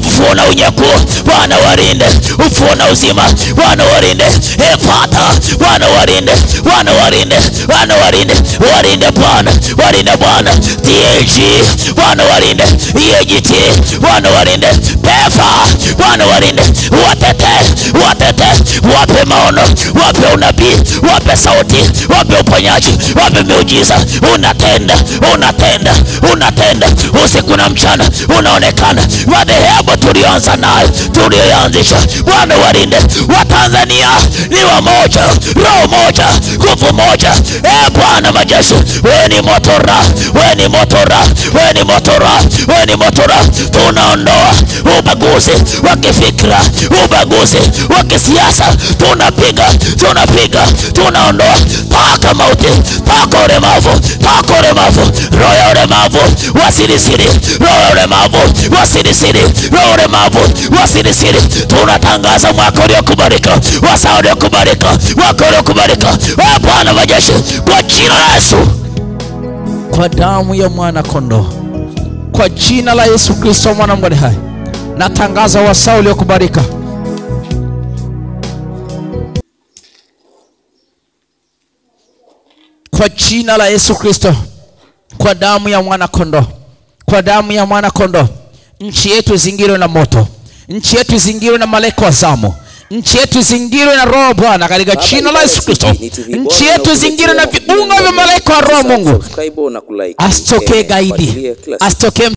ufufuo na unyakuo. Bwana walinde, ufufuo na uzima. Bwana walinde, Fata. Bwana walinde, Bwana walinde, Bwana walinde, walinde Bwana, walinde Bwana. TAG, Bwana walinde. EAGT, Bwana walinde. PEFA, Bwana walinde. Watete, wape maono, wape unabii, wape sauti, wape uponyaji, wape miujiza. Unatenda usiku na mchana, unaonekana. Madhehebu tulioanza nayo, tulioanzisha, Bwana walinde. Watanzania ni wamoja, roho moja, nguvu moja. Bwana majeshi, wewe ni motora, wewe ni motora, wewe ni motora, wewe ni motora. Tunaondoa ubaguzi wa kifikra, ubaguzi wa kisiasa. Tunaondoa paka mauti, paka ulemavu, roho ya ulemavu wasirisiri, roho ya ulemavu wasirisiri, roho ya ulemavu wasirisiri. Tunatangaza mwaka uliokubalika, wasaa uliokubalika, mwaka uliokubalika. Bwana majeshi, kwa jina la Yesu, kwa damu ya mwana kondoo, kwa jina la Yesu Kristo mwana wa Mungu hai, natangaza wasaa uliokubalika. Kwa jina la Yesu Kristo, kwa damu ya mwana kondoo, kwa damu ya mwana kondoo, nchi yetu zingirwe na moto, nchi yetu zingirwe na malaika wa zamu, nchi yetu zingirwe na roho Bwana katika jina la Yesu Kristo. Nchi yetu zingirwe na viunga vya malaika wa roho Mungu. Asitokee gaidi, asitokee